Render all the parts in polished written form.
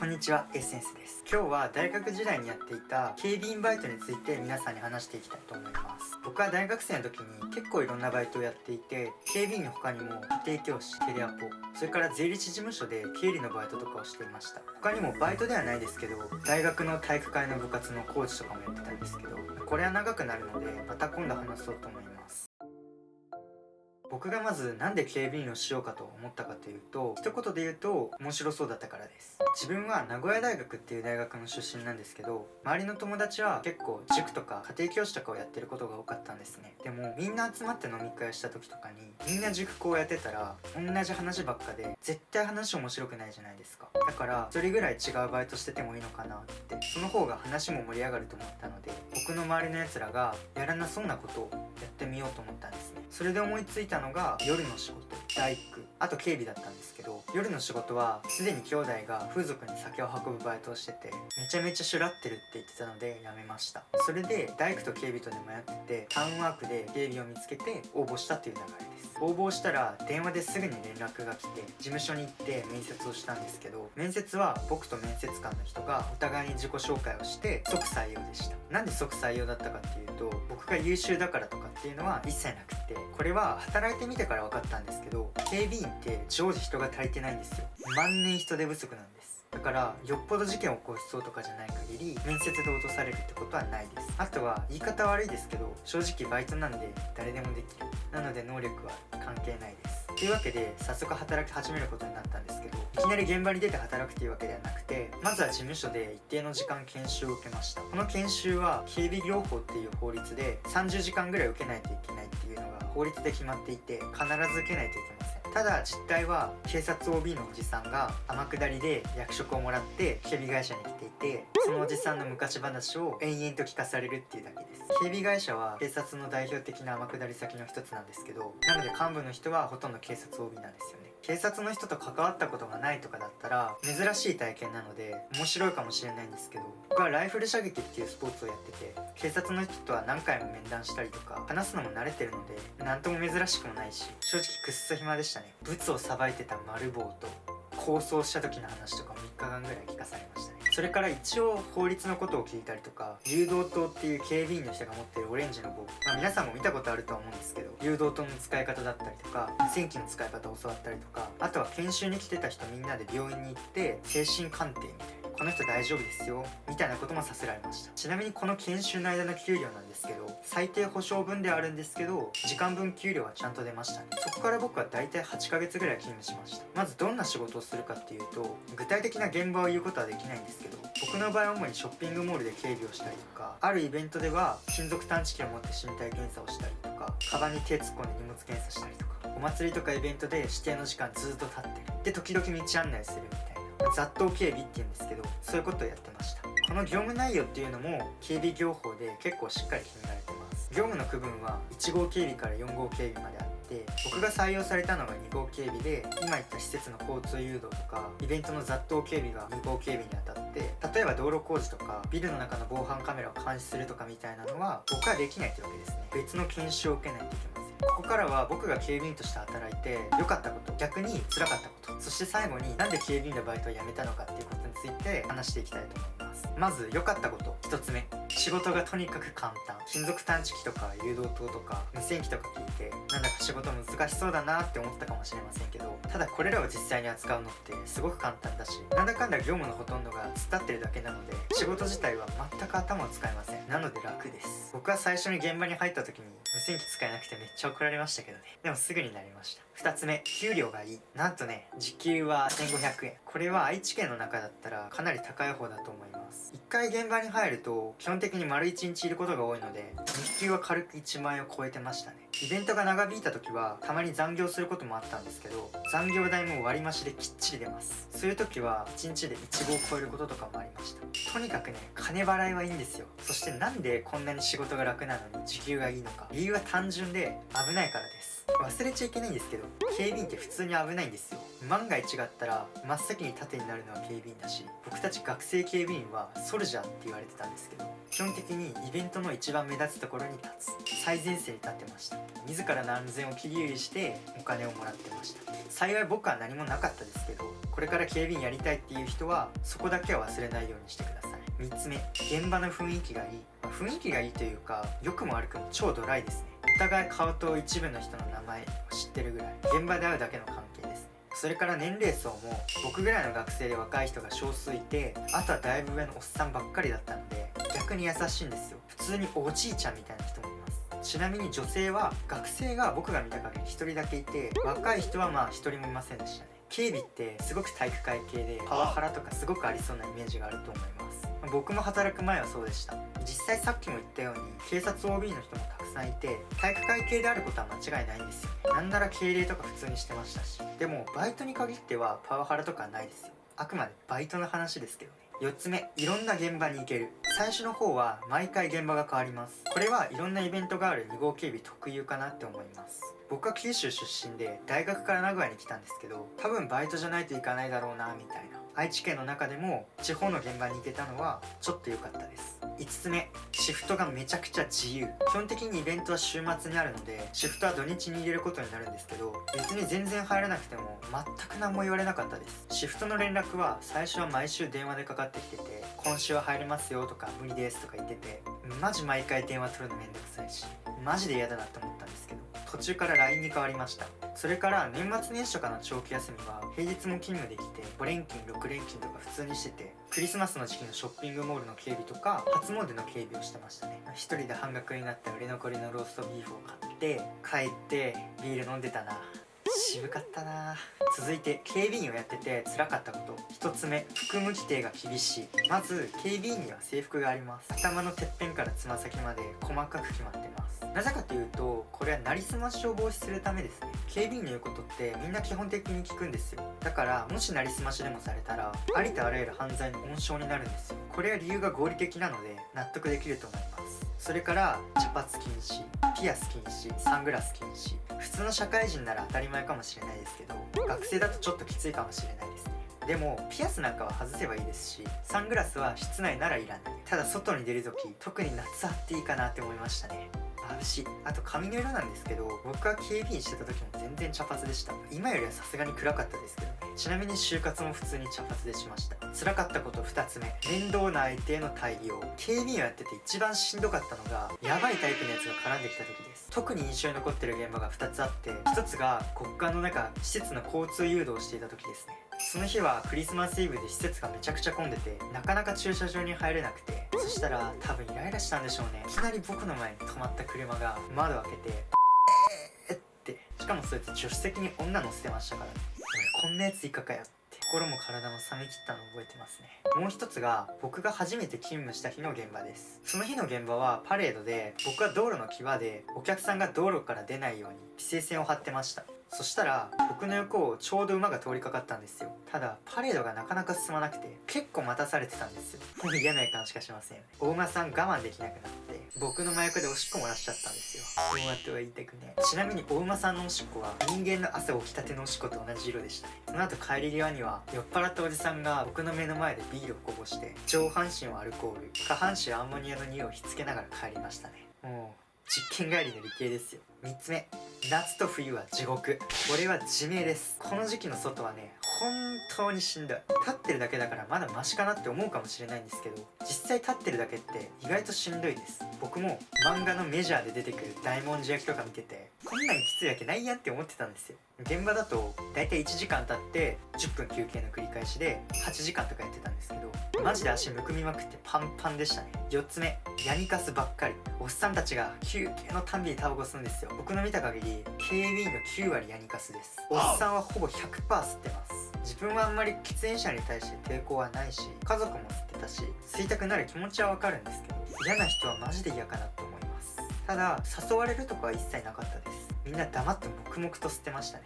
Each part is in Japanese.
んにちは、エッセンスです。今日は大学時代にやっていた警備員バイトについて皆さんに話していきたいと思います。僕は大学生の時に結構いろんなバイトをやっていて、警備員の他にも家庭教師、テレアポ、それから税理士事務所で経理のバイトとかをしていました。他にもバイトではないですけど、大学の体育会の部活のコーチとかもやってたんですけど、これは長くなるのでまた今度話そうと思います。僕がまずなんで警備員をしようかと思ったかというと、一言で言うと面白そうだったからです。自分は名古屋大学っていう大学の出身なんですけど、周りの友達は結構塾とか家庭教師とかをやってることが多かったんですね。でもみんな集まって飲み会した時とかに、みんな塾講やってたら同じ話ばっかで絶対話面白くないじゃないですか。だから一人ぐらい違うバイトしててもいいのかなって、その方が話も盛り上がると思ったので、僕の周りのやつらがやらなそうなことをやってみようと思ったんですね。それで思いついたのが夜の仕事、大工、あと警備だったんですけど、夜の仕事はすでに兄弟が風俗に酒を運ぶバイトをしてて、めちゃめちゃシュラってるって言ってたのでやめました。それで大工と警備とで迷ってて、タウンワークで警備を見つけて応募したっていう流れです。応募したら電話ですぐに連絡が来て、事務所に行って面接をしたんですけど、面接は僕と面接官の人がお互いに自己紹介をして即採用でした。なんで即採用だったかっていうと、僕が優秀だからとかっていうのは一切なくて、これは働いてみてから分かったんですけど、警備員って常時人が足りてないんですよ。万年人手不足なんです。だからよっぽど事件を起こしそうとかじゃない限り面接で落とされるってことはないです。あとは言い方悪いですけど、正直バイトなんで誰でもできる。なので能力は関係ないです。というわけで早速働き始めることになったんですけど、いきなり現場に出て働くっていうわけではなくて、まずは事務所で一定の時間研修を受けました。この研修は警備業法っていう法律で30時間ぐらい受けないといけないっていうのが法律で決まっていて、必ず受けないといけません。ただ実態は警察 OB のおじさんが天下りで役職をもらって警備会社に来ていて、そのおじさんの昔話を延々と聞かされるっていうだけです。警備会社は警察の代表的な天下り先の一つなんですけど、なので幹部の人はほとんど警察 OB なんですよね。警察の人と関わったことがないとかだったら珍しい体験なので面白いかもしれないんですけど、僕はライフル射撃っていうスポーツをやってて、警察の人とは何回も面談したりとか話すのも慣れてるので、なんとも珍しくもないし、正直くっそ暇でしたね。ブツをさばいてた丸坊と抗争した時の話とかを3日間ぐらい聞かされましたね。それから一応法律のことを聞いたりとか、誘導灯っていう警備員の人が持ってるオレンジの棒、皆さんも見たことあるとは思うんですけど、誘導灯の使い方だったりとか、無線機の使い方を教わったりとか、あとは研修に来てた人みんなで病院に行って精神鑑定みたいな、この人大丈夫ですよみたいなこともさせられました。ちなみにこの研修の間の給料なんですけど、最低保証分ではあるんですけど、時間分給料はちゃんと出ましたね。そこから僕は大体8ヶ月ぐらい勤務しました。まずどんな仕事をするかっていうと、具体的な現場を言うことはできないんですけど、僕の場合は主にショッピングモールで警備をしたりとか、あるイベントでは金属探知機を持って身体検査をしたりとか、カバンに手突っ込んで荷物検査したりとか、お祭りとかイベントで指定の時間ずっと立ってる。で、時々道案内するみたいな。雑踏警備って言うんですけど、そういうことをやってました。この業務内容っていうのも警備業法で結構しっかり決められてます。業務の区分は1号警備から4号警備まであって、僕が採用されたのが2号警備で、今言った施設の交通誘導とかイベントの雑踏警備が2号警備にあたって、例えば道路工事とかビルの中の防犯カメラを監視するとかみたいなのは僕はできないってわけですね。別の研修を受けないといけません。ここからは僕が警備員として働いて良かったこと、逆に辛かったこと、そして最後になんで警備員のバイトを辞めたのかっていうことについて話していきたいと思います。まず良かったこと、1つ目、仕事がとにかく簡単。金属探知機とか誘導灯とか無線機とか聞いて、なんだか仕事難しそうだなって思ったかもしれませんけど、ただこれらを実際に扱うのってすごく簡単だし、なんだかんだ業務のほとんどが突っ立ってるだけなので、仕事自体は全く頭を使いません。なので楽です。僕は最初に現場に入った時に無線機使えなくてめっちゃ怒られましたけどね。でもすぐになりました。2つ目、給料がいい。なんとね、時給は1500円。これは愛知県の中だったらかなり高い方だと思います。一回現場に入ると基本的に丸1日いることが多いので、日給は軽く1万円を超えてましたね。イベントが長引いた時はたまに残業することもあったんですけど、残業代も割増できっちり出ます。そういう時は1日で1号を超えることとかもありました。とにかくね、金払いはいいんですよ。そしてなんでこんなに仕事が楽なのに時給がいいのか。理由は単純で危ないからです。忘れちゃいけないんですけど、警備員って普通に危ないんですよ。万が一があったら真っ先に盾になるのは警備員だし、僕たち学生警備員はソルジャーって言われてたんですけど、基本的にイベントの一番目立つところに立つ、最前線に立ってました。自らの安全を切り売りしてお金をもらってました。幸い僕は何もなかったですけど、これから警備員やりたいっていう人はそこだけは忘れないようにしてください。3つ目、現場の雰囲気がいい。雰囲気がいいというか、良くも悪くも超ドライですね。お互い顔と一部の人の名前を知ってるぐらい、現場で会うだけの関係ですね。それから年齢層も僕ぐらいの学生で若い人が少数いて、あとはだいぶ上のおっさんばっかりだったので、逆に優しいんですよ。普通におじいちゃんみたいな人もいます。ちなみに女性は学生が僕が見た限り1人だけいて、若い人は1人もいませんでしたね。警備ってすごく体育会系でパワハラとかすごくありそうなイメージがあると思います。僕も働く前はそうでした。実際さっきも言ったように警察 OB の人もたくさんいて、体育会系であることは間違いないんですよね。なんなら敬礼とか普通にしてましたし。でもバイトに限ってはパワハラとかはないですよ。あくまでバイトの話ですけどね。4つ目、いろんな現場に行ける。最初の方は毎回現場が変わります。これはいろんなイベントがある2号警備特有かなって思います。僕は九州出身で大学から名古屋に来たんですけど、多分バイトじゃないといかないだろうなみたいな。愛知県の中でも地方の現場に行けたのはちょっと良かったです。5つ目、シフトがめちゃくちゃ自由。基本的にイベントは週末にあるので、シフトは土日に入れることになるんですけど、別に全然入らなくても全く何も言われなかったです。シフトの連絡は最初は毎週電話でかかってきてて、今週は入れますよとか無理ですとか言ってて、マジ毎回電話取るのめんどくさいし、マジで嫌だなって思ったんですけど、途中から LINE に変わりました。それから年末年始とかの長期休みは平日も勤務できて、5連勤6連勤とか普通にしてて、クリスマスの時期のショッピングモールの警備とか初詣の警備をしてましたね。一人で半額になった売れ残りのローストビーフを買って帰ってビール飲んでたな。渋かったな。続いて警備員をやってて辛かったこと。1つ目、服務規定が厳しい。まず警備員には制服があります。頭のてっぺんからつま先まで細かく決まってます。なぜかというと、これはなりすましを防止するためですね。警備員の言うことってみんな基本的に聞くんですよ。だからもしなりすましでもされたらありとあらゆる犯罪の温床になるんですよ。これは理由が合理的なので納得できると思います。それから茶髪禁止、ピアス禁止、サングラス禁止。普通の社会人なら当たり前かもしれないですけど、学生だとちょっときついかもしれないですね。でもピアスなんかは外せばいいですし、サングラスは室内ならいらない。ただ外に出るとき、特に夏あっていいかなって思いましたね。眩しい。あと髪の色なんですけど、僕は警備員してた時も全然茶髪でした。今よりはさすがに暗かったですけどね。ちなみに就活も普通に茶髪でしました。辛かったこと2つ目、面倒な相手への対応。警備員をやってて一番しんどかったのが、ヤバいタイプのやつが絡んできた時です。特に印象に残ってる現場が2つあって、1つが極寒の中施設の交通誘導をしていた時ですね。その日はクリスマスイブで施設がめちゃくちゃ混んでて、なかなか駐車場に入れなくて、そしたら多分イライラしたんでしょうね。いきなり僕の前に止まった車が窓を開けてって、しかもそいつ助手席に女乗せてましたからね。俺こんなやついかかやって、心も体も冷め切ったのを覚えてますね。もう一つが僕が初めて勤務した日の現場です。その日の現場はパレードで、僕は道路の際でお客さんが道路から出ないように規制線を張ってました。そしたら僕の横をちょうど馬が通りかかったんですよ。ただパレードがなかなか進まなくて結構待たされてたんですよ。嫌な予感しかしませんよね。お馬さん我慢できなくなって僕の真横でおしっこ漏らしちゃったんですよ。そうやっては言いたくね。ちなみにお馬さんのおしっこは人間の朝起きたてのおしっこと同じ色でしたね。その後帰り際には酔っ払ったおじさんが僕の目の前でビールをこぼして、上半身はアルコール、下半身アンモニアの匂いをひっつけながら帰りましたね。もう実験帰りの理系ですよ。3つ目、夏と冬は地獄。これは自明です。この時期の外はね、本当にしんどい。立ってるだけだからまだマシかなって思うかもしれないんですけど、実際立ってるだけって意外としんどいです。僕も漫画のメジャーで出てくる大文字焼きとか見てて、こんなんきついわけないやんって思ってたんですよ。現場だとだいたい1時間経って10分休憩の繰り返しで8時間とかやってたんですけど、マジで足むくみまくってパンパンでしたね。4つ目、ヤニカスばっかり。おっさんたちが休憩のたんびにタバコ吸うんですよ。僕の見た限り警備員の9割ヤニカスです。おっさんはほぼ 100% 吸ってます。自分はあんまり喫煙者に対して抵抗はないし、家族も吸ってたし、吸いたくなる気持ちはわかるんですけど、嫌な人はマジで嫌かなと思います。ただ誘われるとかは一切なかったです。みんな黙って黙々と吸ってましたね。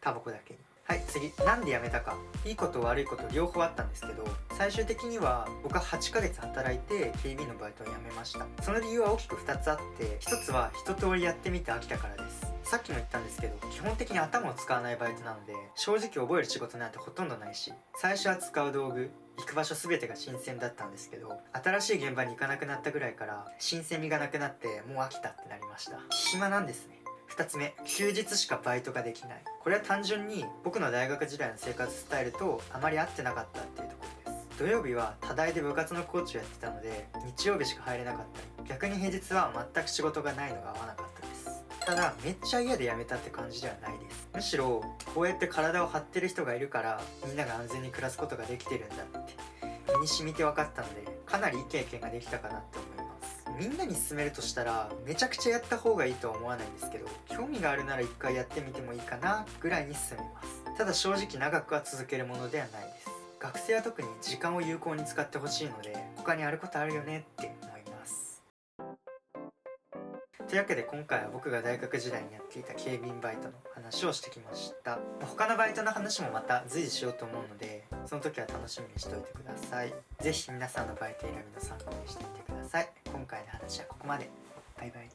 タバコだけに。はい、次。なんで辞めたか。いいこと悪いこと両方あったんですけど、最終的には僕は8ヶ月働いて警備員のバイトを辞めました。その理由は大きく2つあって、1つは一通りやってみて飽きたからです。さっきも言ったんですけど、基本的に頭を使わないバイトなので、正直覚える仕事なんてほとんどないし、最初は使う道具、行く場所全てが新鮮だったんですけど、新しい現場に行かなくなったぐらいから新鮮味がなくなって、もう飽きたってなりました。暇なんですね。2つ目、休日しかバイトができない。これは単純に僕の大学時代の生活スタイルとあまり合ってなかったっていうところです。土曜日は多大で部活のコーチをやってたので、日曜日しか入れなかったり、逆に平日は全く仕事がないのが合わなかったです。ただめっちゃ嫌で辞めたって感じではないです。むしろこうやって体を張ってる人がいるからみんなが安全に暮らすことができてるんだって身に染みて分かったので、かなりいい経験ができたかなって思います。みんなに勧めるとしたらめちゃくちゃやった方がいいとは思わないんですけど、興味があるなら一回やってみてもいいかなぐらいに勧めます。ただ正直長くは続けるものではないです。学生は特に時間を有効に使ってほしいので、他にあることあるよねって思います。というわけで今回は僕が大学時代にやっていた警備員バイトの話をしてきました。他のバイトの話もまた随時しようと思うので、その時は楽しみにしておいてください。ぜひ皆さんのバイト選びの参考にしてみてください。今回の話はここまで。バイバイ。